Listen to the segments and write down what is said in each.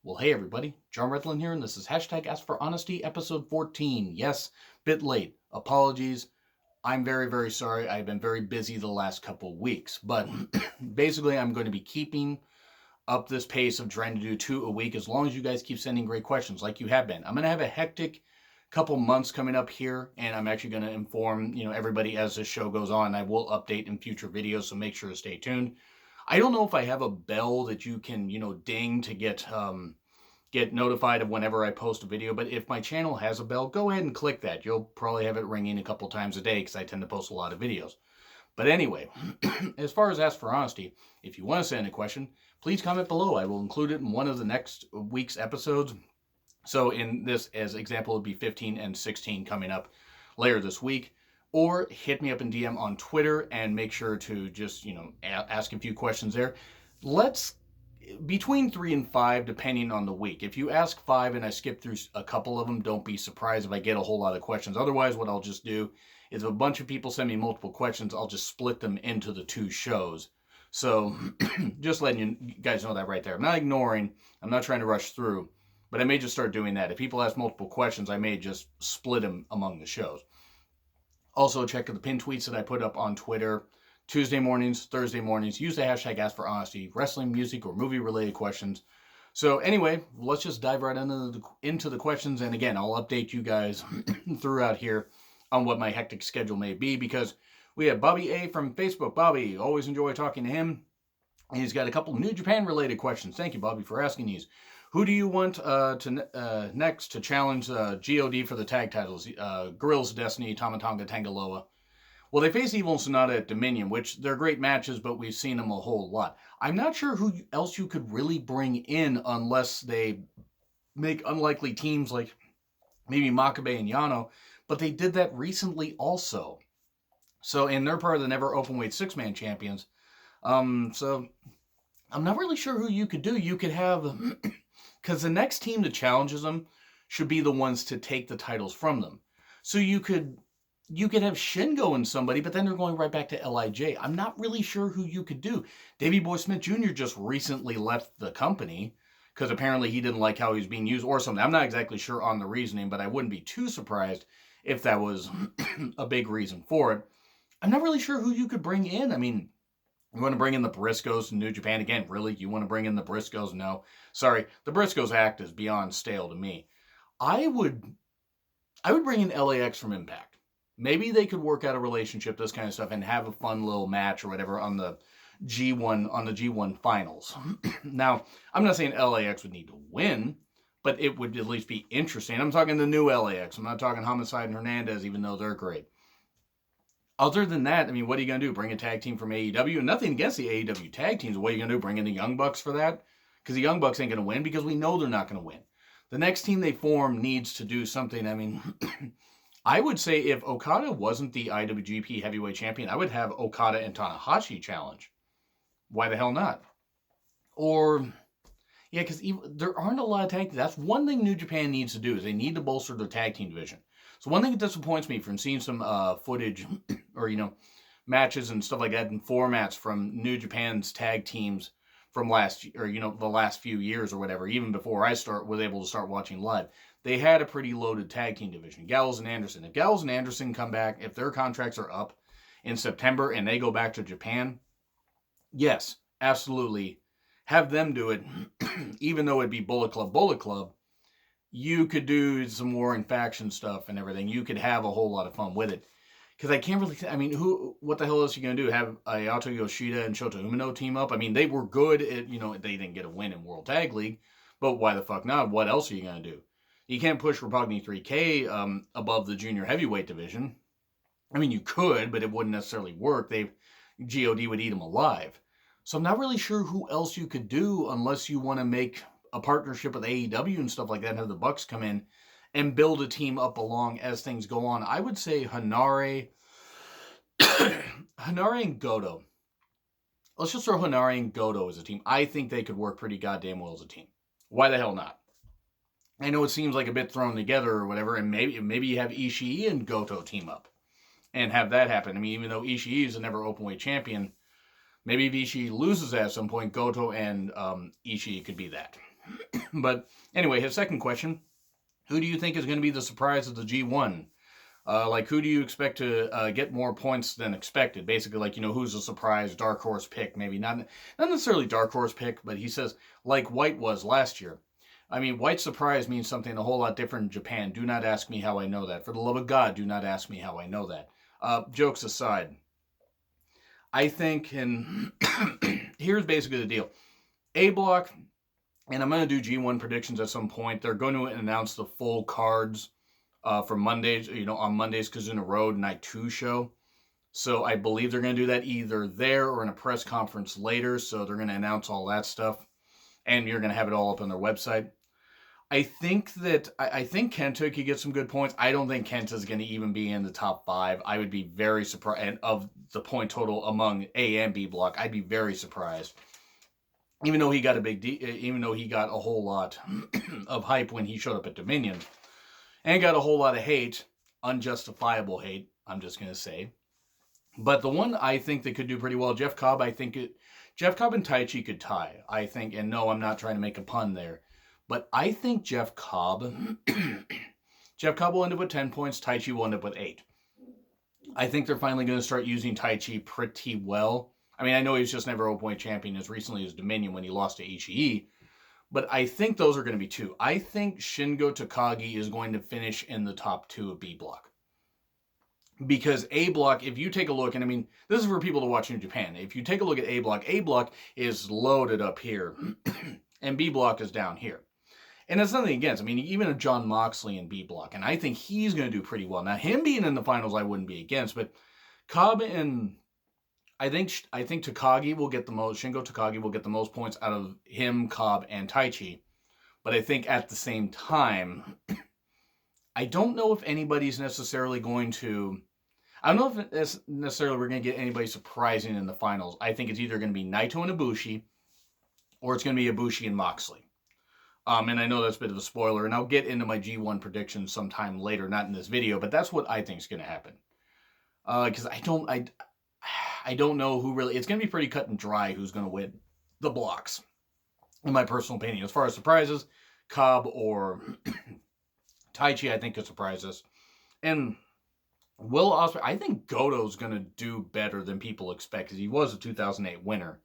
Well, hey everybody, John Redlin here, and this is hashtag Ask for Honesty, episode 14. Yes, bit late. Apologies. I'm very, very sorry. I've been very busy the last couple weeks, but basically, I'm going to be keeping up this pace of trying to do 2 a week as long as you guys keep sending great questions like you have been. I'm going to have a hectic couple months coming up here, and I'm actually going to inform everybody as this show goes on. I will update in future videos, so make sure to stay tuned. I don't know if I have a bell that you can ding to get notified of whenever I post a video, but if my channel has a bell, go ahead and click that. You'll probably have it ringing a couple times a day because I tend to post a lot of videos. But anyway, as far as Ask for Honesty, if you want to send a question, please comment below. I will include it in one of the next week's episodes. So in this, as example, it would be 15 and 16 coming up later this week. Or hit me up in DM on Twitter and make sure to just, ask a few questions there. Let's between 3 and 5, depending on the week. If you ask 5 and I skip through a couple of them, don't be surprised if I get a whole lot of questions. Otherwise, what I'll just do is if a bunch of people send me multiple questions, I'll just split them into the 2 shows. So just letting you guys know that right there. I'm not ignoring, I'm not trying to rush through, but I may just start doing that. If people ask multiple questions, I may just split them among the shows. Also, check the pinned tweets that I put up on Twitter. Tuesday mornings, Thursday mornings, use the hashtag Ask for Honesty, wrestling, music, or movie-related questions. So anyway, let's just dive right into the questions. And again, I'll update you guys throughout here on what my hectic schedule may be, because we have Bobby A from Facebook. Bobby, always enjoy talking to him. He's got a couple New Japan-related questions. Thank you, Bobby, for asking these. Who do you want next to challenge GOD for the tag titles? Guerrillas Destiny, Tama Tonga, Tangaloa. Well, they face Evil and Sonata at Dominion, which they're great matches, but we've seen them a whole lot. I'm not sure who else you could really bring in unless they make unlikely teams like maybe Makabe and Yano, but they did that recently also. So, and they're part of the Never Openweight 6-man champions. So, I'm not really sure who you could do. You could have, because the next team that challenges them should be the ones to take the titles from them. So you could have Shingo and somebody, but then they're going right back to LIJ. I'm not really sure who you could do. Davey Boy Smith Jr. just recently left the company because apparently he didn't like how he was being used or something. I'm not exactly sure on the reasoning, but I wouldn't be too surprised if that was a big reason for it. I'm not really sure who you could bring in. I mean, you want to bring in the Briscoes in New Japan again? Really? You want to bring in the Briscoes? No. Sorry, the Briscoes act is beyond stale to me. I would bring in LAX from Impact. Maybe they could work out a relationship, this kind of stuff, and have a fun little match or whatever on the G1 finals. Now, I'm not saying LAX would need to win, but it would at least be interesting. I'm talking the new LAX. I'm not talking Homicide and Hernandez, even though they're great. Other than that, I mean, what are you going to do? Bring a tag team from AEW? And nothing against the AEW tag teams. What are you going to do? Bring in the Young Bucks for that? Because the Young Bucks ain't going to win because we know they're not going to win. The next team they form needs to do something. I mean, I would say if Okada wasn't the IWGP Heavyweight Champion, I would have Okada and Tanahashi challenge. Why the hell not? Or, yeah, because there aren't a lot of tag teams. That's one thing New Japan needs to do, is they need to bolster their tag team division. So one thing that disappoints me from seeing some footage or, matches and stuff like that and formats from New Japan's tag teams from last year, or, the last few years or whatever, even before I was able to start watching live. They had a pretty loaded tag team division. Gallows and Anderson. If Gallows and Anderson come back, if their contracts are up in September and they go back to Japan, yes, absolutely, have them do it. Even though it'd be Bullet Club, you could do some more in faction stuff and everything. You could have a whole lot of fun with it. Because I can't really, what the hell else are you going to do? Have Ayato Yoshida and Shota Umino team up? I mean, they were good at, they didn't get a win in World Tag League, but why the fuck not? What else are you going to do? You can't push Roppongi 3K above the junior heavyweight division. I mean, you could, but it wouldn't necessarily work. GOD would eat them alive. So I'm not really sure who else you could do unless you want to make a partnership with AEW and stuff like that and have the Bucks come in and build a team up along as things go on. I would say Hanare and Goto. Let's just throw Hanare and Goto as a team. I think they could work pretty goddamn well as a team. Why the hell not? I know it seems like a bit thrown together or whatever, and maybe you have Ishii and Goto team up and have that happen. I mean, even though Ishii is a never openweight champion, maybe if Ishii loses at some point, Goto and Ishii could be that. But anyway, his second question, who do you think is going to be the surprise of the G1? Like, who do you expect to get more points than expected? Basically, like, who's a surprise dark horse pick? Maybe not necessarily dark horse pick, but he says, like White was last year. I mean, White's surprise means something a whole lot different in Japan. Do not ask me how I know that. For the love of God, do not ask me how I know that. Jokes aside, I think, and here's basically the deal. A Block, and I'm going to do G1 predictions at some point. They're going to announce the full cards for Mondays, on Mondays, Kizuna Road Night 2 show. So I believe they're going to do that either there or in a press conference later. So they're going to announce all that stuff. And you're going to have it all up on their website. I think Kenta could get some good points. I don't think Kenta's going to even be in the top 5. I would be very surprised. And of the point total among A and B Block, I'd be very surprised. Even though he got a whole lot of hype when he showed up at Dominion, and got a whole lot of hate, unjustifiable hate, I'm just going to say. But the one I think that could do pretty well, Jeff Cobb, Jeff Cobb and Taichi could tie, I think. And no, I'm not trying to make a pun there. But I think Jeff Cobb will end up with 10 points. Taichi will end up with 8. I think they're finally going to start using Taichi pretty well. I mean, I know he was just never Openweight champion as recently as Dominion when he lost to Ishii. But I think those are going to be 2. I think Shingo Takagi is going to finish in the top 2 of B Block. Because A Block, if you take a look, and I mean, this is for people to watch in Japan. If you take a look at A Block is loaded up here. And B Block is down here. And that's nothing against. I mean, even a John Moxley in B Block. And I think he's going to do pretty well. Now, him being in the finals, I wouldn't be against. But Cobb and I think Takagi will get the most. Shingo Takagi will get the most points out of him, Cobb, and Taichi. But I think at the same time, I don't know if anybody's necessarily going to. I don't know if it's necessarily we're going to get anybody surprising in the finals. I think it's either going to be Naito and Ibushi, or it's going to be Ibushi and Moxley. And I know that's a bit of a spoiler, and I'll get into my G1 predictions sometime later, not in this video, but that's what I think is going to happen. Because I don't know who really. It's going to be pretty cut and dry who's going to win the blocks, in my personal opinion. As far as surprises, Cobb or Taichi, I think, could surprise us. And Will Ospreay, I think Goto's going to do better than people expect, because he was a 2008 winner.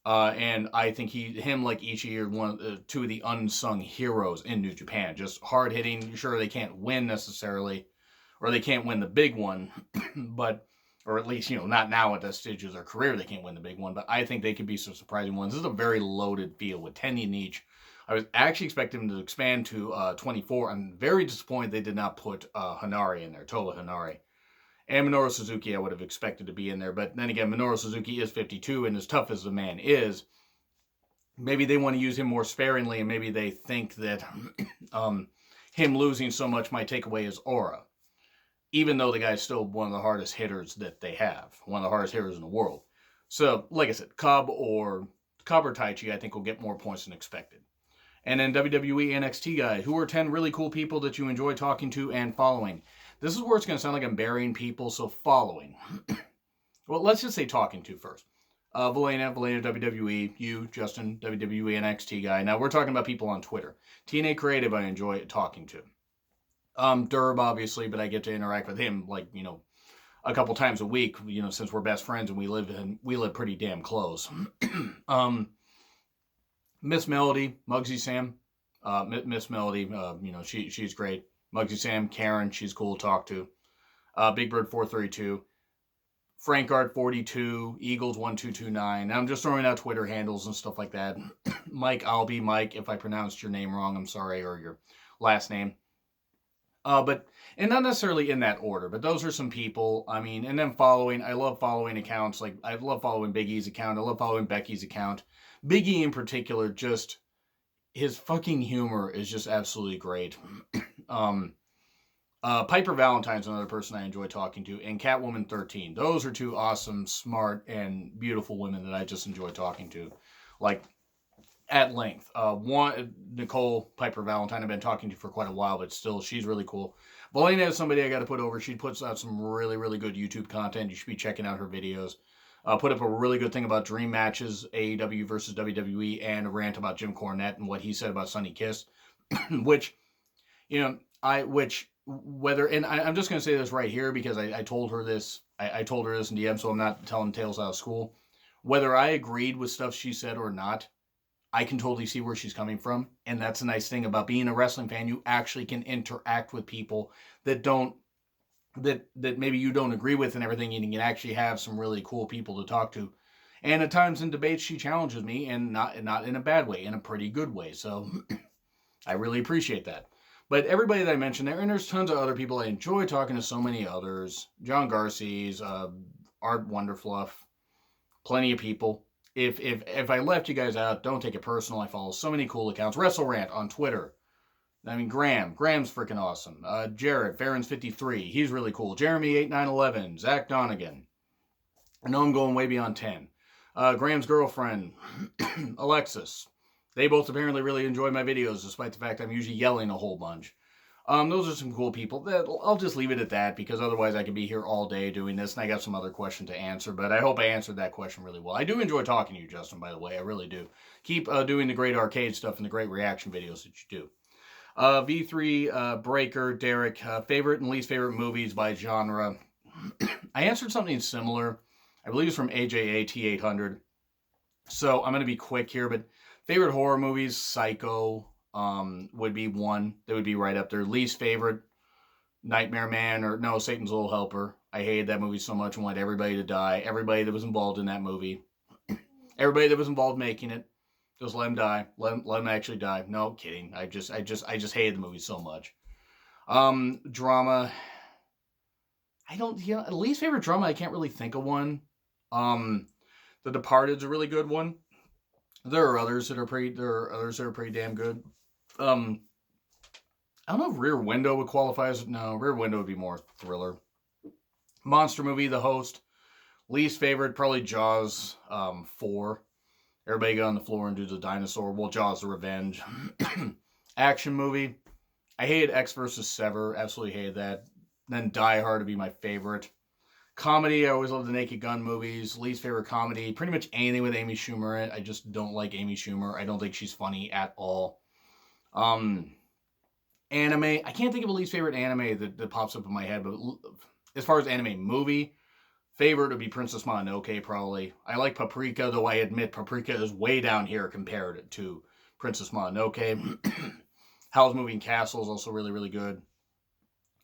And I think him like Ishii are two of the unsung heroes in New Japan. Just hard hitting. Sure, they can't win necessarily, or they can't win the big one, but. Or at least, not now at that stage of their career, they can't win the big one. But I think they could be some surprising ones. This is a very loaded field with 10 in each. I was actually expecting them to expand to 24. I'm very disappointed they did not put Hanari in there, Toa Hanari. And Minoru Suzuki I would have expected to be in there. But then again, Minoru Suzuki is 52, and as tough as the man is, maybe they want to use him more sparingly, and maybe they think that him losing so much might take away his aura. Even though the guy's still one of the hardest hitters that they have. One of the hardest hitters in the world. So, like I said, Cobb or Taichi, I think, will get more points than expected. And then WWE NXT guy, who are 10 really cool people that you enjoy talking to and following. This is where it's going to sound like I'm burying people, so following. Well, let's just say talking to first. Valena WWE, you, Justin, WWE NXT guy. Now, we're talking about people on Twitter. TNA Creative, I enjoy talking to. Durb, obviously, but I get to interact with him, a couple times a week, since we're best friends and we live pretty damn close. Miss Melody, Muggsy Sam, Miss Melody, she's great. Muggsy Sam, Karen, she's cool to talk to. Big Bird 432, Frank Art 42, Eagles 1229. I'm just throwing out Twitter handles and stuff like that. Mike, I'll be Mike. If I pronounced your name wrong, I'm sorry, or your last name. And not necessarily in that order, but those are some people. I mean, and then following, I love following accounts. Like, I love following Big E's account. I love following Becky's account. Big E in particular, just, his fucking humor is just absolutely great. Piper Valentine's another person I enjoy talking to, and Catwoman 13. Those are two awesome, smart, and beautiful women that I just enjoy talking to. Like, at length. One, Nicole Piper Valentine, I've been talking to for quite a while, but still, she's really cool. Valena is somebody I got to put over. She puts out some really, really good YouTube content. You should be checking out her videos. put up a really good thing about dream matches, AEW versus WWE, and a rant about Jim Cornette and what he said about Sonny Kiss, which, I'm just going to say this right here because I told her this, I told her this in DM, so I'm not telling tales out of school. Whether I agreed with stuff she said or not, I can totally see where she's coming from. And that's a nice thing about being a wrestling fan. You actually can interact with people that maybe you don't agree with and everything, and you can actually have some really cool people to talk to. And at times in debates, she challenges me, and not in a bad way, in a pretty good way. So I really appreciate that. But everybody that I mentioned there, and there's tons of other people. I enjoy talking to so many others. John Garces, Art Wonderfluff, plenty of people. If I left you guys out, don't take it personal. I follow so many cool accounts. WrestleRant on Twitter. I mean, Graham's freaking awesome. Jared, Farron's53, he's really cool. Jeremy8911, Zach Donegan. I know I'm going way beyond 10. Graham's girlfriend, Alexis. They both apparently really enjoy my videos, despite the fact I'm usually yelling a whole bunch. Those are some cool people. I'll just leave it at that, because otherwise I could be here all day doing this, and I got some other question to answer, but I hope I answered that question really well. I do enjoy talking to you, Justin, by the way. I really do. Keep doing the great arcade stuff and the great reaction videos that you do. V3, Breaker, Derek, favorite and least favorite movies by genre. I answered something similar. I believe it's from AJA T800. So I'm going to be quick here, but favorite horror movies, Psycho would be one. That would be right up there. Least favorite, Nightmare Man, Satan's Little Helper. I hated that movie so much and wanted everybody to die. Everybody that was involved in that movie. Everybody that was involved making it. Just let him die. Let him actually die. No, kidding. I just hated the movie so much. Drama. Least favorite drama, I can't really think of one. The Departed's a really good one. There are others that are pretty damn good. I don't know if Rear Window would qualify as, no, Rear Window would be more thriller. Monster movie, The Host. Least favorite, probably Jaws 4. Everybody get on the floor and do the dinosaur. Well, Jaws the Revenge. Action movie. I hated X vs. Sever. Absolutely hated that. Then Die Hard would be my favorite. Comedy, I always love the Naked Gun movies. Least favorite comedy, pretty much anything with Amy Schumer in it. I just don't like Amy Schumer. I don't think she's funny at all. Anime, I can't think of a least favorite anime that pops up in my head, but as far as anime movie, favorite would be Princess Mononoke, probably. I like Paprika, though I admit Paprika is way down here compared to Princess Mononoke. Howl's Moving Castle is also really, really good.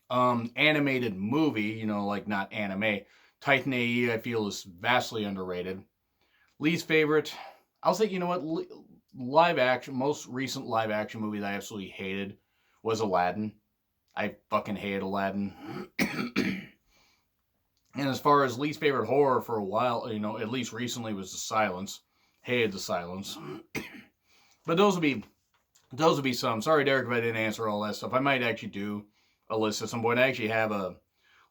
Animated movie, like not anime. Titan AE, I feel, is vastly underrated. Least favorite, I'll say, live action, most recent live action movie that I absolutely hated was Aladdin. I fucking hated Aladdin. And as far as least favorite horror for a while, at least recently, was The Silence. Hated The Silence. But those would be some. Sorry, Derek, if I didn't answer all that stuff. I might actually do a list at some point. I actually have a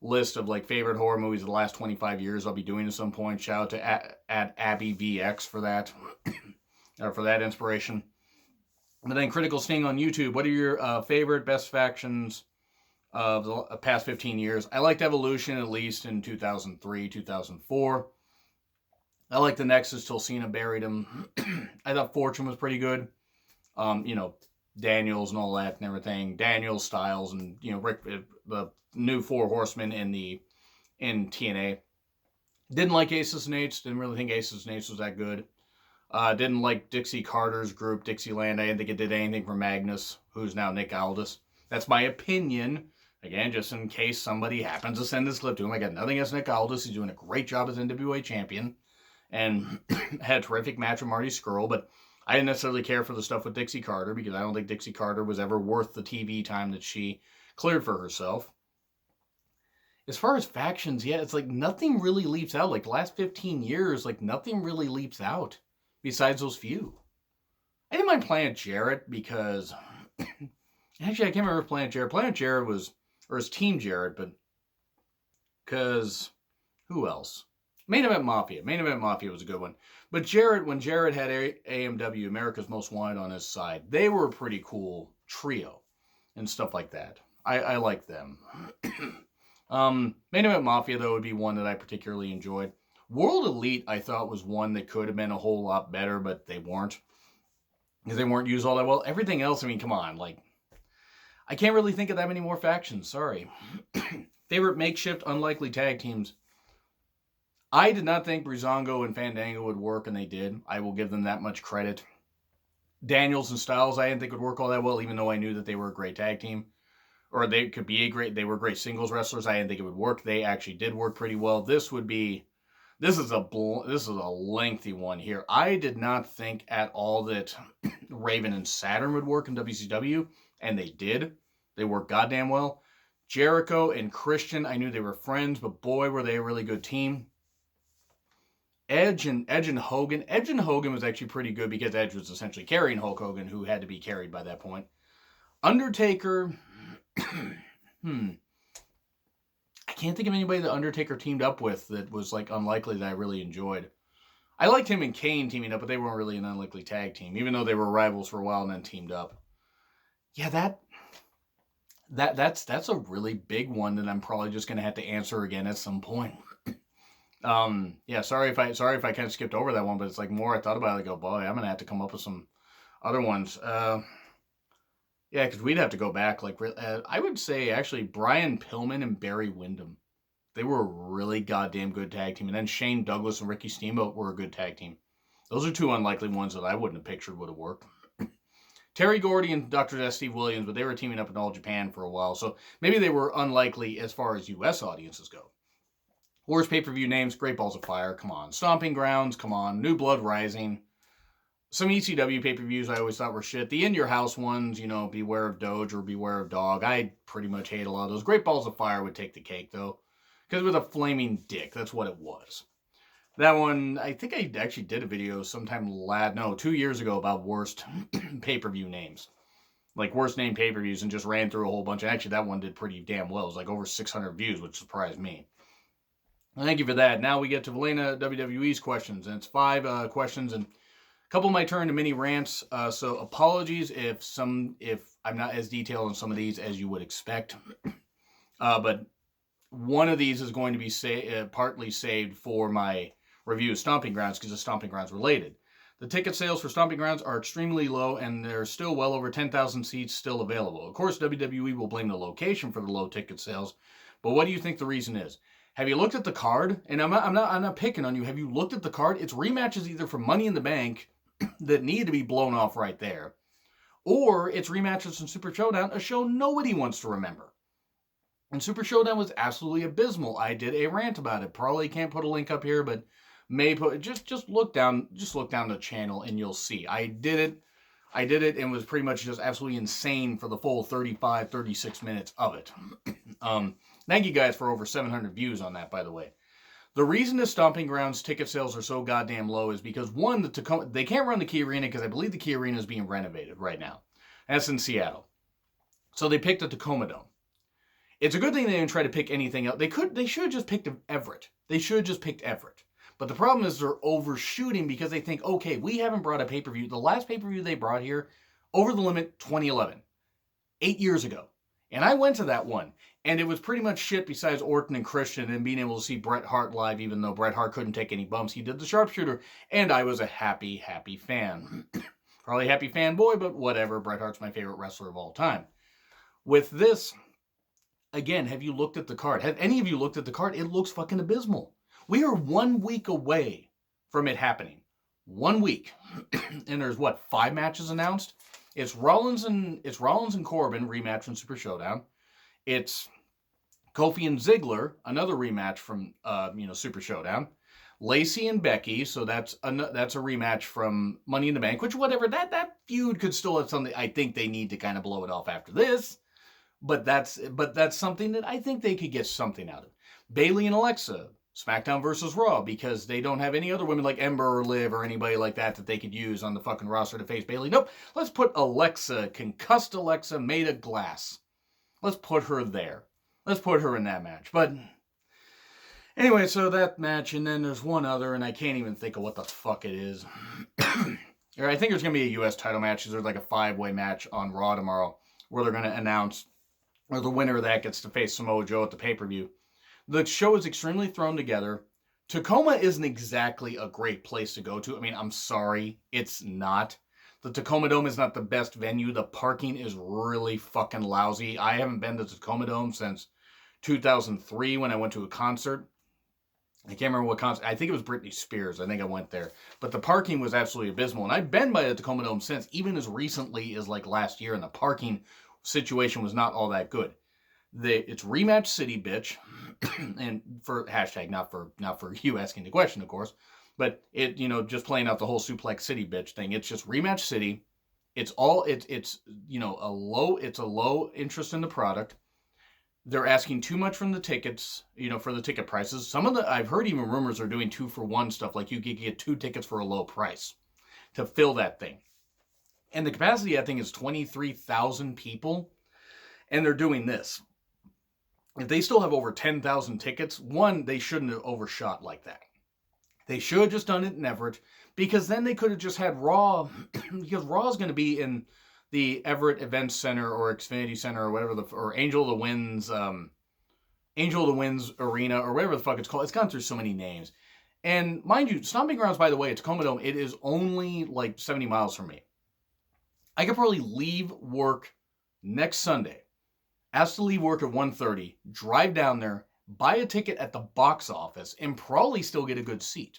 list of favorite horror movies of the last 25 years I'll be doing at some point. Shout out to at AbbyVX for that. Or for that inspiration. But then Critical Sting on YouTube. What are your favorite best factions of the past 15 years? I liked Evolution at least in 2003, 2004. I liked the Nexus till Cena buried him. I thought Fortune was pretty good. Daniels and all that and everything. Daniels, Styles, and Rick, the new Four Horsemen in TNA. Didn't like Aces and Eights. Didn't really think Aces and Eights was that good. Didn't like Dixie Carter's group, Dixieland. I didn't think it did anything for Magnus, who's now Nick Aldis. That's my opinion. Again, just in case somebody happens to send this clip to him. I got nothing against Nick Aldis. He's doing a great job as NWA champion. And had a terrific match with Marty Scurll. But I didn't necessarily care for the stuff with Dixie Carter, because I don't think Dixie Carter was ever worth the TV time that she cleared for herself. As far as factions, yeah, it's nothing really leaps out. The last 15 years, nothing really leaps out besides those few. I didn't mind Planet Jarrett because... Actually, I can't remember Planet Jarrett. Planet Jarrett was... Or it's Team Jarrett, but... Because... Who else? Main Event Mafia. Main Event Mafia was a good one. But Jarrett, when Jarrett had AMW, America's Most Wanted, on his side, they were a pretty cool trio and stuff like that. I like them. Main Event Mafia, though, would be one that I particularly enjoyed. World Elite, I thought, was one that could have been a whole lot better, but they weren't. Because they weren't used all that well. Everything else, I mean, come on. Like, I can't really think of that many more factions. Sorry. Favorite makeshift unlikely tag teams. I did not think Breezango and Fandango would work, and they did. I will give them that much credit. Daniels and Styles, I didn't think would work all that well, even though I knew that they were a great tag team. Or they could be they were great singles wrestlers. I didn't think it would work. They actually did work pretty well. This is a lengthy one here. I did not think at all that Raven and Saturn would work in WCW, and they did. They worked goddamn well. Jericho and Christian, I knew they were friends, but boy, were they a really good team. Edge and Hogan. Edge and Hogan was actually pretty good because Edge was essentially carrying Hulk Hogan, who had to be carried by that point. Undertaker, I can't think of anybody that Undertaker teamed up with that was like unlikely that I really enjoyed. I liked him and Kane teaming up, but they weren't really an unlikely tag team, even though they were rivals for a while and then teamed up. Yeah, that's a really big one that I'm probably just gonna have to answer again at some point. Yeah, sorry if I kind of skipped over that one, but it's like more I thought about it, I go, boy, I'm gonna have to come up with some other ones. Yeah, because we'd have to go back. Like, I would say actually Brian Pillman and Barry Windham. They were a really goddamn good tag team, and then Shane Douglas and Ricky Steamboat were a good tag team. Those are two unlikely ones that I wouldn't have pictured would have worked. Terry Gordy and Dr. Death Steve Williams, but they were teaming up in All Japan for a while, so maybe they were unlikely as far as U.S. audiences go. Worst pay-per-view names, Great Balls of Fire, come on. Stomping Grounds, come on. New Blood Rising. Some ECW pay-per-views I always thought were shit. The In Your House ones, Beware of Doge or Beware of Dog, I pretty much hate a lot of those. Great Balls of Fire would take the cake, though. Because it was a flaming dick. That's what it was. That one, I think I actually did a video sometime 2 years ago about worst pay-per-view names. Like, worst name pay-per-views, and just ran through a whole bunch. And actually, that one did pretty damn well. It was like over 600 views, which surprised me. Thank you for that. Now we get to Valena WWE's questions. And it's 5 questions, and a couple might turn to mini rants. So apologies if I'm not as detailed on some of these as you would expect. But one of these is going to be partly saved for my review of Stomping Grounds because it's Stomping Grounds related. The ticket sales for Stomping Grounds are extremely low, and there's still well over 10,000 seats still available. Of course, WWE will blame the location for the low ticket sales, but what do you think the reason is? Have you looked at the card? And I'm not picking on you. Have you looked at the card? It's rematches either for Money in the Bank that need to be blown off right there, or it's rematches from Super Showdown, a show nobody wants to remember. And Super Showdown was absolutely abysmal. I did a rant about it. Probably can't put a link up here, but may put just look down the channel and you'll see. I did it and was pretty much just absolutely insane for the full 36 minutes of it. Thank you guys for over 700 views on that, by the way. The reason the Stomping Grounds ticket sales are so goddamn low is because, one, they can't run the Key Arena because I believe the Key Arena is being renovated right now. That's in Seattle. So they picked the Tacoma Dome. It's a good thing they didn't try to pick anything else. They should have just picked Everett. They should have just picked Everett. But the problem is they're overshooting because they think, okay, we haven't brought a pay-per-view. The last pay-per-view they brought here, Over the Limit 2011, 8 years ago. And I went to that one, and it was pretty much shit besides Orton and Christian and being able to see Bret Hart live, even though Bret Hart couldn't take any bumps. He did the sharpshooter, and I was a happy, happy fan. Probably happy fanboy, but whatever. Bret Hart's my favorite wrestler of all time. With this, again, have you looked at the card? Have any of you looked at the card? It looks fucking abysmal. We are 1 week away from it happening. 1 week. And there's, 5 matches announced? It's Rollins and Corbin rematch from Super Showdown. It's Kofi and Ziggler, another rematch from Super Showdown. Lacey and Becky, so that's a rematch from Money in the Bank, which whatever, that feud could still have something. I think they need to kind of blow it off after this. But that's something that I think they could get something out of. Bayley and Alexa, SmackDown versus Raw, because they don't have any other women like Ember or Liv or anybody like that they could use on the fucking roster to face Bayley. Nope, let's put Alexa, concussed Alexa made of glass. Let's put her there. Let's put her in that match. But anyway, so that match, and then there's one other, and I can't even think of what the fuck it is. I think there's going to be a U.S. title match. There's like a 5-way match on Raw tomorrow where they're going to announce, or the winner of that gets to face Samoa Joe at the pay-per-view. The show is extremely thrown together. Tacoma isn't exactly a great place to go to. I mean, I'm sorry, it's not. The Tacoma Dome is not the best venue. The parking is really fucking lousy. I haven't been to the Tacoma Dome since 2003 when I went to a concert. I can't remember what concert. I think it was Britney Spears. I think I went there. But the parking was absolutely abysmal. And I've been by the Tacoma Dome since, even as recently as like last year, and the parking situation was not all that good. It's rematch city, bitch. And for hashtag, not for you asking the question, of course. But it, just playing out the whole suplex city bitch thing. It's just rematch city. It's a low interest in the product. They're asking too much from the tickets, for the ticket prices. I've heard even rumors are doing 2-for-1 stuff, like you could get 2 tickets for a low price to fill that thing. And the capacity, I think, is 23,000 people. And they're doing this. If they still have over 10,000 tickets, one, they shouldn't have overshot like that. They should have just done it in Everett, because then they could have just had Raw, because Raw is going to be in the Everett Events Center or Xfinity Center or whatever, or Angel of the Winds Arena or whatever the fuck it's called. It's gone through so many names. And mind you, Stomping Grounds, by the way, at Tacoma Dome, it is only like 70 miles from me. I could probably leave work next Sunday, ask to leave work at 1:30, drive down there, buy a ticket at the box office, and probably still get a good seat.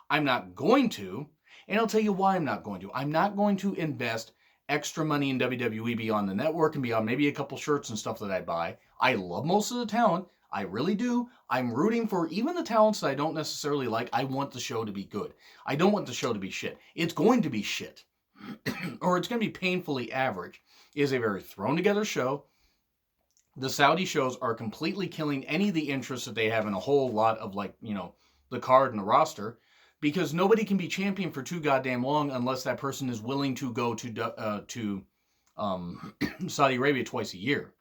I'm not going to, and I'll tell you why I'm not going to. I'm not going to invest extra money in WWE beyond the network and beyond maybe a couple shirts and stuff that I buy. I love most of the talent. I really do. I'm rooting for even the talents that I don't necessarily like. I want the show to be good. I don't want the show to be shit. It's going to be shit. Or it's going to be painfully average. It is a very thrown together show. The Saudi shows are completely killing any of the interest that they have in a whole lot of, the card and the roster, because nobody can be champion for too goddamn long unless that person is willing to go to Saudi Arabia twice a year.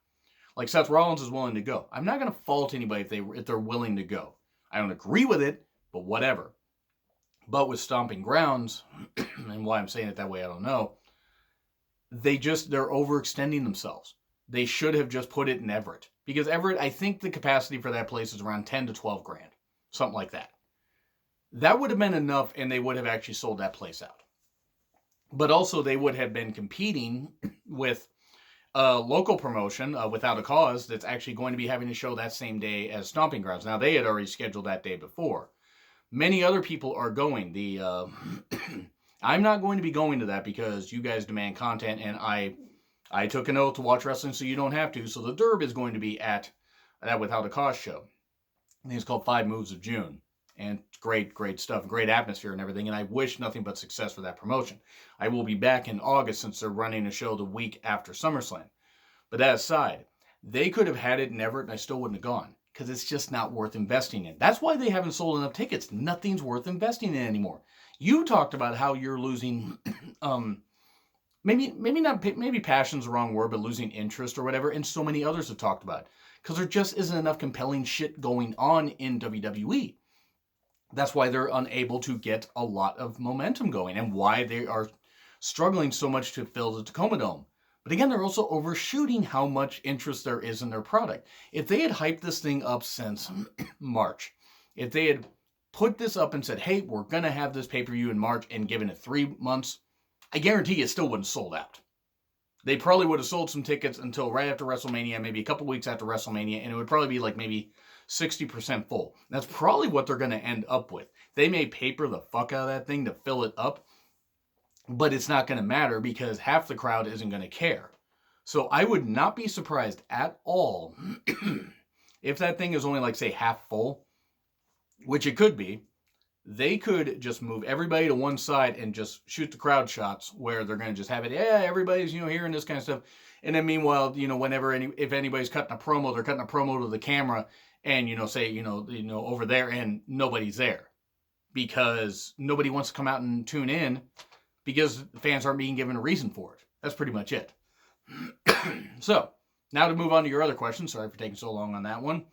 Like Seth Rollins is willing to go. I'm not going to fault anybody if they're willing to go. I don't agree with it, but whatever. But with Stomping Grounds, and why I'm saying it that way, I don't know, they're overextending themselves. They should have just put it in Everett. Because Everett, I think the capacity for that place is around 10 to 12 grand. Something like that. That would have been enough, and they would have actually sold that place out. But also, they would have been competing with a local promotion, Without a Cause, that's actually going to be having a show that same day as Stomping Grounds. Now, they had already scheduled that day before. Many other people are going. I'm not going to be going to that because you guys demand content, and I took an oath to watch wrestling so you don't have to. So the Derb is going to be at that Without a Cause show. I think it's called 5 Moves of June. And great stuff, great atmosphere and everything. And I wish nothing but success for that promotion. I will be back in August since they're running a show the week after SummerSlam. But that aside, they could have had it in Everett and I still wouldn't have gone. Because it's just not worth investing in. That's why they haven't sold enough tickets. Nothing's worth investing in anymore. You talked about how you're losing... Maybe passion's the wrong word, but losing interest or whatever, and so many others have talked about it. Because there just isn't enough compelling shit going on in WWE. That's why they're unable to get a lot of momentum going, and why they are struggling so much to fill the Tacoma Dome. But again, they're also overshooting how much interest there is in their product. If they had hyped this thing up since March, if they had put this up and said, hey, we're going to have this pay-per-view in March, and given it 3 months, I guarantee you it still wouldn't have sold out. They probably would have sold some tickets until right after WrestleMania, maybe a couple weeks after WrestleMania, and it would probably be like maybe 60% full. That's probably what they're going to end up with. They may paper the fuck out of that thing to fill it up, but it's not going to matter because half the crowd isn't going to care. So I would not be surprised at all if that thing is only like, say, half full, which it could be. They could just move everybody to one side and just shoot the crowd shots where they're going to just have it, everybody's, hearing this kind of stuff. And then meanwhile, if anybody's cutting a promo, they're cutting a promo to the camera and, say, over there and nobody's there because nobody wants to come out and tune in because fans aren't being given a reason for it. That's pretty much it. So now to move on to your other question. Sorry for taking so long on that one.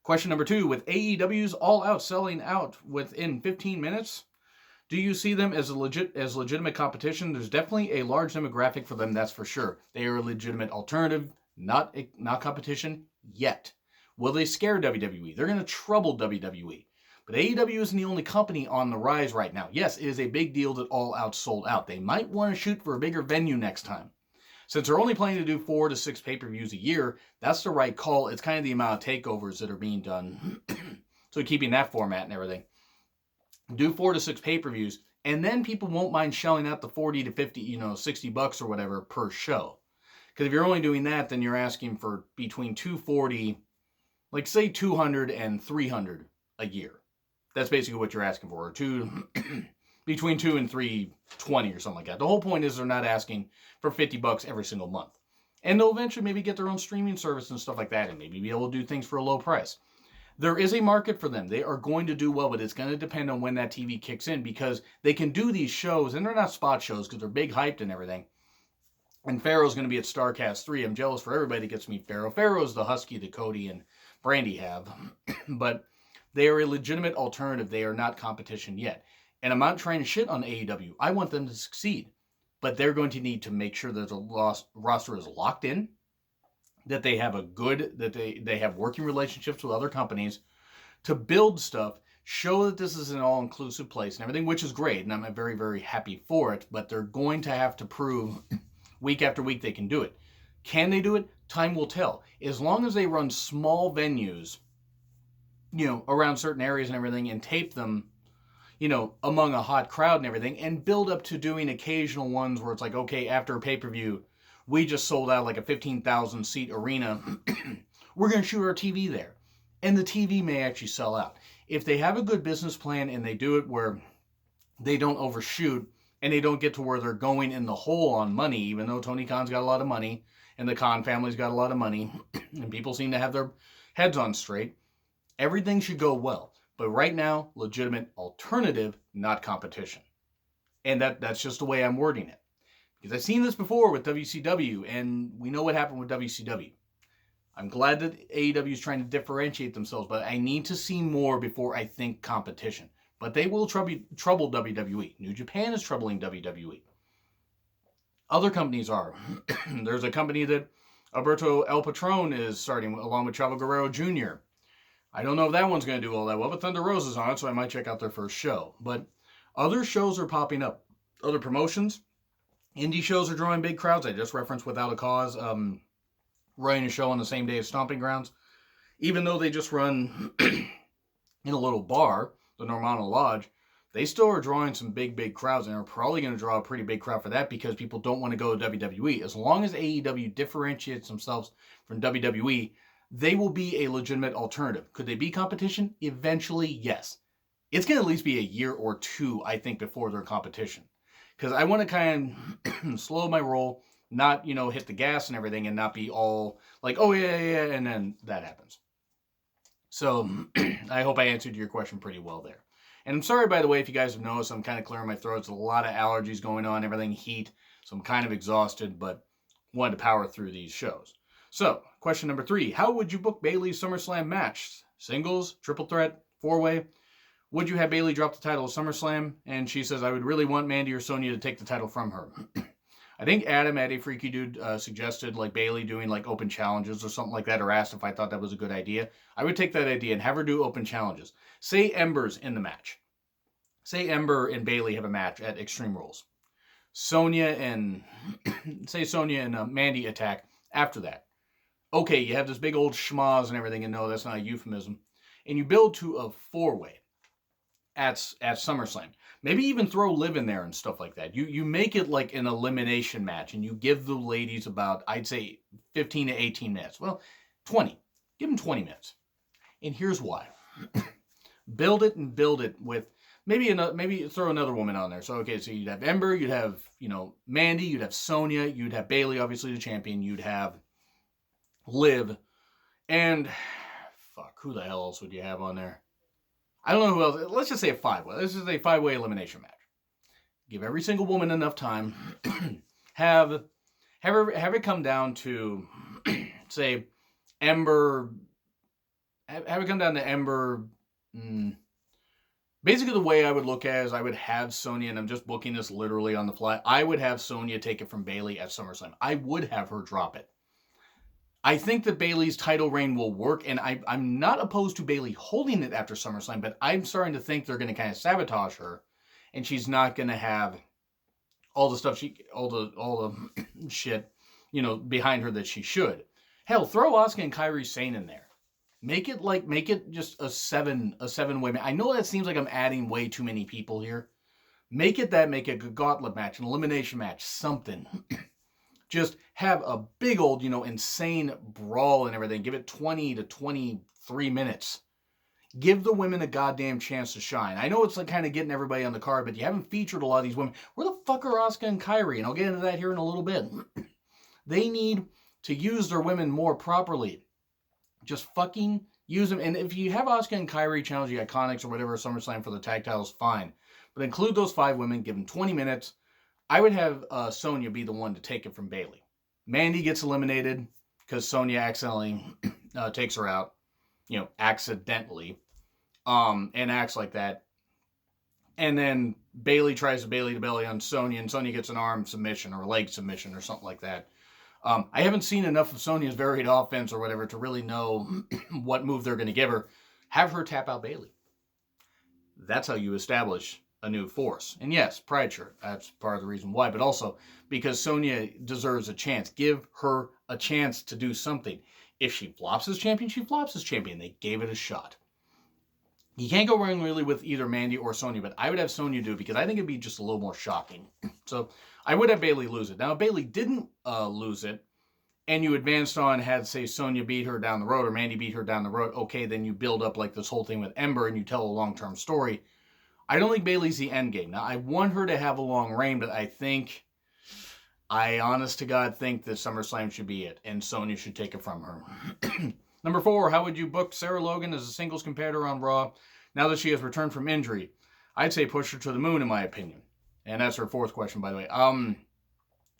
Question number 2, with AEW's All Out selling out within 15 minutes, do you see them as legitimate competition? There's definitely a large demographic for them, that's for sure. They are a legitimate alternative, not competition yet. Will they scare WWE? They're going to trouble WWE. But AEW isn't the only company on the rise right now. Yes, it is a big deal that All Out sold out. They might want to shoot for a bigger venue next time. Since they're only planning to do 4 to 6 pay-per-views a year, that's the right call. It's kind of the amount of takeovers that are being done. So keeping that format and everything. Do 4 to 6 pay-per-views, and then people won't mind shelling out the 40 to 50, $60 or whatever per show. Because if you're only doing that, then you're asking for between 240, like say 200 and 300 a year. That's basically what you're asking for. Between 2 and 320 or something like that. The whole point is they're not asking for $50 every single month. And they'll eventually maybe get their own streaming service and stuff like that, and maybe be able to do things for a low price. There is a market for them. They are going to do well, but it's going to depend on when that TV kicks in, because they can do these shows, and they're not spot shows because they're big hyped and everything. And Pharaoh's going to be at StarCast 3. I'm jealous for everybody that gets to meet Pharaoh. Pharaoh's the husky that Cody and Brandy have. But they are a legitimate alternative. They are not competition yet. And I'm not trying to shit on AEW. I want them to succeed. But they're going to need to make sure that the roster is locked in, that they have they have working relationships with other companies to build stuff, show that this is an all-inclusive place and everything, which is great. And I'm very, very happy for it. But they're going to have to prove week after week they can do it. Can they do it? Time will tell. As long as they run small venues, around certain areas and everything, and tape them, among a hot crowd and everything, and build up to doing occasional ones where it's like, okay, after a pay-per-view, we just sold out like a 15,000 seat arena. We're going to shoot our TV there. And the TV may actually sell out. If they have a good business plan and they do it where they don't overshoot and they don't get to where they're going in the hole on money, even though Tony Khan's got a lot of money and the Khan family's got a lot of money and people seem to have their heads on straight, everything should go well. But right now, legitimate alternative, not competition. And that's just the way I'm wording it. Because I've seen this before with WCW, and we know what happened with WCW. I'm glad that AEW is trying to differentiate themselves, but I need to see more before I think competition. But they will trouble WWE. New Japan is troubling WWE. Other companies are. There's a company that Alberto El Patron is starting, along with Chavo Guerrero Jr. I don't know if that one's going to do all that well, but Thunder Rosa's on it, so I might check out their first show. But other shows are popping up. Other promotions. Indie shows are drawing big crowds. I just referenced Without a Cause, running a show on the same day as Stomping Grounds. Even though they just run in a little bar, the Normanna Lodge, they still are drawing some big, big crowds, and are probably going to draw a pretty big crowd for that because people don't want to go to WWE. As long as AEW differentiates themselves from WWE, they will be a legitimate alternative. Could they be competition? Eventually, yes. It's going to at least be a year or two, I think, before they're competition. Because I want to kind of slow my roll, not, hit the gas and everything, and not be all like, oh, yeah, and then that happens. So I hope I answered your question pretty well there. And I'm sorry, by the way, if you guys have noticed, I'm kind of clearing my throat. It's a lot of allergies going on, everything heat. So I'm kind of exhausted, but wanted to power through these shows. So, question number 3. How would you book Bayley's SummerSlam match? Singles, triple threat, 4-way? Would you have Bayley drop the title of SummerSlam? And she says, I would really want Mandy or Sonya to take the title from her. I think Adam at A Freaky Dude suggested like Bayley doing like open challenges or something like that, or asked if I thought that was a good idea. I would take that idea and have her do open challenges. Say Ember's in the match. Say Ember and Bayley have a match at Extreme Rules. Sonya and Mandy attack after that. Okay, you have this big old schmaz and everything, and no, that's not a euphemism. And you build to a 4-way at SummerSlam. Maybe even throw Liv in there and stuff like that. You make it like an elimination match, and you give the ladies about, I'd say, 15 to 18 minutes. Well, 20. Give them 20 minutes. And here's why. Build it with maybe throw another woman on there. So, okay, so you'd have Ember, you'd have, Mandy, you'd have Sonya, you'd have Bayley, obviously the champion, you'd have Liv, and who the hell else would you have on there? I don't know who else. Let's just say a 5-way. This is a 5-way elimination match. Give every single woman enough time. have it come down to, say, Ember. Have it come down to Ember. Basically, the way I would look at it is I would have Sonya, and I'm just booking this literally on the fly. I would have Sonya take it from Bayley at SummerSlam. I would have her drop it. I think that Bayley's title reign will work, and I'm not opposed to Bayley holding it after SummerSlam, but I'm starting to think they're going to kind of sabotage her, and she's not going to have all the stuff all the shit, behind her that she should. Hell, throw Asuka and Kairi Sane in there. Make it just a seven way match. I know that seems like I'm adding way too many people here. Make it a gauntlet match, an elimination match, something. Just have a big old, insane brawl and everything. Give it 20 to 23 minutes. Give the women a goddamn chance to shine. I know it's like kind of getting everybody on the card, but you haven't featured a lot of these women. Where the fuck are Asuka and Kairi? And I'll get into that here in a little bit. They need to use their women more properly. Just fucking use them. And if you have Asuka and Kairi challenge the Iconics or whatever SummerSlam for the tag titles, fine. But include those 5 women. Give them 20 minutes. I would have Sonya be the one to take it from Bayley. Mandy gets eliminated because Sonya accidentally takes her out. Accidentally. And acts like that. And then Bayley tries to Bayley to belly on Sonya, and Sonya gets an arm submission or a leg submission or something like that. I haven't seen enough of Sonya's varied offense or whatever to really know what move they're going to give her. Have her tap out Bayley. That's how you establish a new force. And yes, Pride shirt. That's part of the reason why. But also because Sonya deserves a chance. Give her a chance to do something. If she flops as champion, she flops as champion. They gave it a shot. You can't go wrong really with either Mandy or Sonya, but I would have Sonya do it because I think it'd be just a little more shocking. So I would have Bayley lose it. Now, if Bayley didn't lose it, and you advanced on, had, say, Sonya beat her down the road, or Mandy beat her down the road, okay, then you build up like this whole thing with Ember, and you tell a long-term story. I don't think Bayley's the end game. Now, I want her to have a long reign, but I honest to God think that SummerSlam should be it, and Sonya should take it from her. Number 4, how would you book Sarah Logan as a singles competitor on Raw now that she has returned from injury? I'd say push her to the moon, in my opinion. And that's her 4th question, by the way.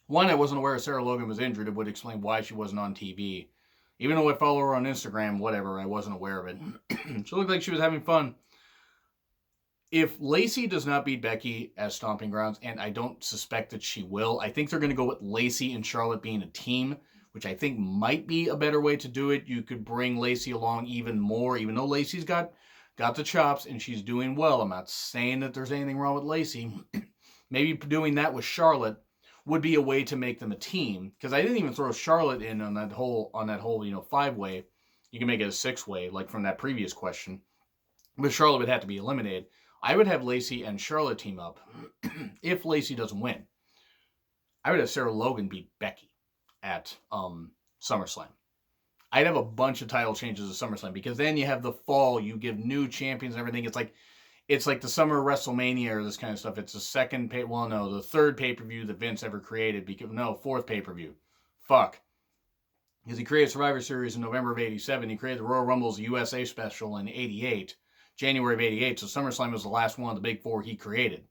One, I wasn't aware Sarah Logan was injured. It would explain why she wasn't on TV. Even though I follow her on Instagram, whatever, I wasn't aware of it. She looked like she was having fun. If Lacey does not beat Becky as Stomping Grounds, and I don't suspect that she will, I think they're going to go with Lacey and Charlotte being a team, which I think might be a better way to do it. You could bring Lacey along even more, even though Lacey's got the chops and she's doing well. I'm not saying that there's anything wrong with Lacey. Maybe doing that with Charlotte would be a way to make them a team. Because I didn't even throw Charlotte in on that whole 5-way. You can make it a 6-way, like from that previous question. But Charlotte would have to be eliminated. I would have Lacey and Charlotte team up if Lacey doesn't win. I would have Sarah Logan beat Becky at SummerSlam. I'd have a bunch of title changes at SummerSlam because then you have the fall, you give new champions and everything. It's like the summer WrestleMania or this kind of stuff. It's the 3rd pay-per-view that Vince ever created. 4th pay-per-view. Fuck. Because he created Survivor Series in November of 87. He created the Royal Rumble's USA special in 88. January of 88. So SummerSlam was the last one of the big 4 he created.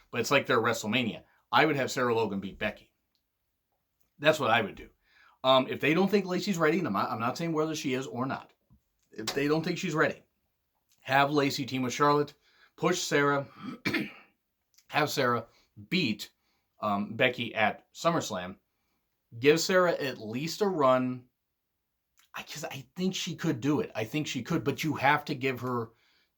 But it's like their WrestleMania. I would have Sarah Logan beat Becky. That's what I would do. If they don't think Lacey's ready, and I'm not saying whether she is or not. If they don't think she's ready, have Lacey team with Charlotte, push Sarah, have Sarah beat Becky at SummerSlam, give Sarah at least a run, because I think she could do it. I think she could, but you have to give her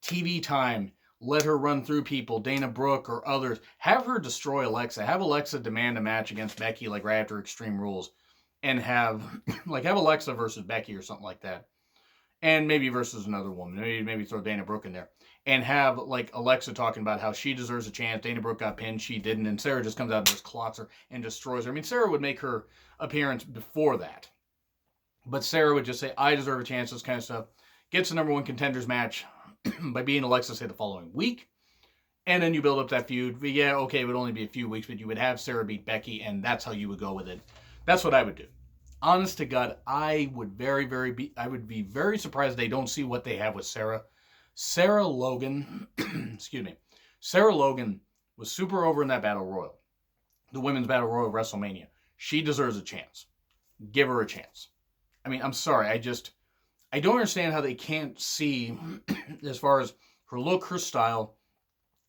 TV time. Let her run through people, Dana Brooke or others. Have her destroy Alexa. Have Alexa demand a match against Becky like right after Extreme Rules. And have Alexa versus Becky or something like that. And maybe versus another woman. Maybe throw Dana Brooke in there. And have like Alexa talking about how she deserves a chance. Dana Brooke got pinned, she didn't. And Sarah just comes out and just clocks her and destroys her. I mean, Sarah would make her appearance before that. But Sarah would just say, I deserve a chance, this kind of stuff. Gets the number 1 contenders match by being Alexa, say, the following week. And then you build up that feud. But yeah, okay, it would only be a few weeks, but you would have Sarah beat Becky, and that's how you would go with it. That's what I would do. Honest to God, I would be very surprised they don't see what they have with Sarah. Sarah Logan, excuse me. Sarah Logan was super over in that Battle Royal. The Women's Battle Royal of WrestleMania. She deserves a chance. Give her a chance. I mean, I'm sorry. I don't understand how they can't see, as far as her look, her style,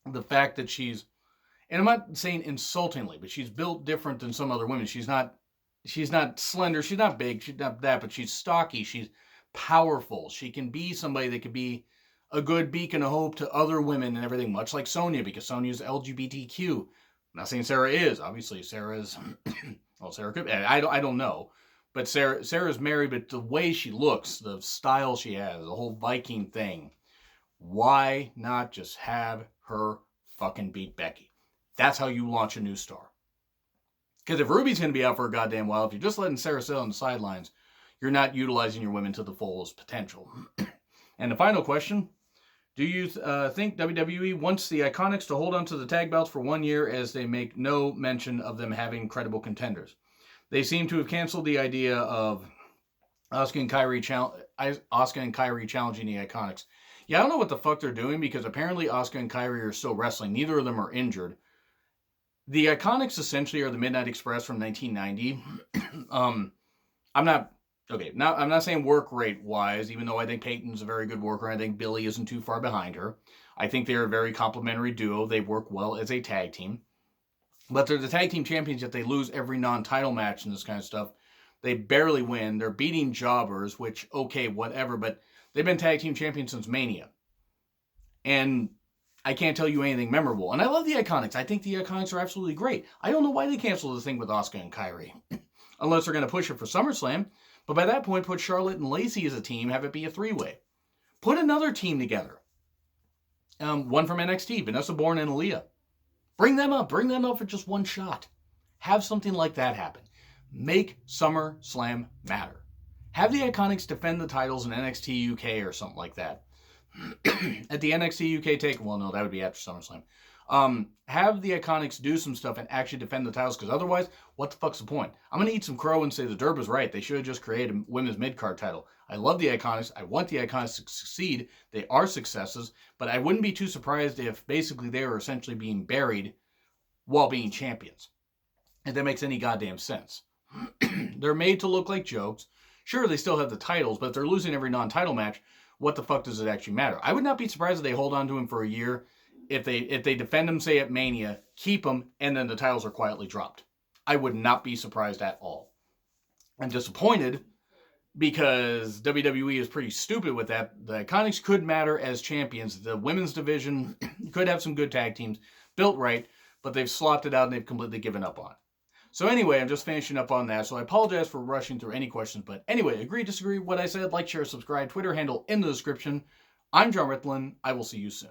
the fact that she's, and I'm not saying insultingly, but she's built different than some other women. She's not she's not slender, she's not big, she's not that, but she's stocky, she's powerful. She can be somebody that could be a good beacon of hope to other women and everything, much like Sonya, because Sonya's LGBTQ. I'm not saying Sarah is. Obviously, Sarah is. Well, Sarah could be. I don't know. But Sarah's married, but the way she looks, the style she has, the whole Viking thing, why not just have her fucking beat Becky? That's how you launch a new star. Because if Ruby's going to be out for a goddamn while, if you're just letting Sarah sit on the sidelines, you're not utilizing your women to the fullest potential. And the final question, do you think WWE wants the Iconics to hold on to the tag belts for 1 year, as they make no mention of them having credible contenders? They seem to have canceled the idea of Asuka and Kairi challenging the Iconics. Yeah, I don't know what the fuck they're doing, because apparently Asuka and Kairi are still wrestling. Neither of them are injured. The Iconics essentially are the Midnight Express from 1990. I'm not saying work rate wise, even though I think Peyton's a very good worker. I think Billy isn't too far behind her. I think they're a very complementary duo. They work well as a tag team. But they're the tag team champions, yet they lose every non-title match and this kind of stuff. They barely win. They're beating jobbers, which, okay, whatever, but they've been tag team champions since Mania. And I can't tell you anything memorable. And I love the Iconics. I think the Iconics are absolutely great. I don't know why they canceled the thing with Asuka and Kairi. Unless they're going to push it for SummerSlam. But by that point, put Charlotte and Lacey as a team, have it be a three-way. Put another team together. One from NXT, Vanessa Bourne and Aaliyah. Bring them up for just one shot. Have something like that happen. Make SummerSlam matter. Have the Iconics defend the titles in NXT UK or something like that. At the NXT UK take, well, no, that would be after SummerSlam. Have the Iconics do some stuff and actually defend the titles, because otherwise, what the fuck's the point? I'm going to eat some crow and say the Derb was right. They should have just created a women's mid-card title. I love the Iconics. I want the Iconics to succeed. They are successes, but I wouldn't be too surprised if basically they were essentially being buried while being champions. If that makes any goddamn sense. They're made to look like jokes. Sure, they still have the titles, but if they're losing every non-title match, what the fuck does it actually matter? I would not be surprised if they hold on to him for a year. If they defend him, say, at Mania, keep him, and then the titles are quietly dropped. I would not be surprised at all. I'm disappointed because WWE is pretty stupid with that. The Iconics could matter as champions. The women's division could have some good tag teams built right, but they've slopped it out and they've completely given up on it. So anyway, I'm just finishing up on that. So I apologize for rushing through any questions. But anyway, agree, disagree, what I said, like, share, subscribe, Twitter handle in the description. I'm John Ritlin. I will see you soon.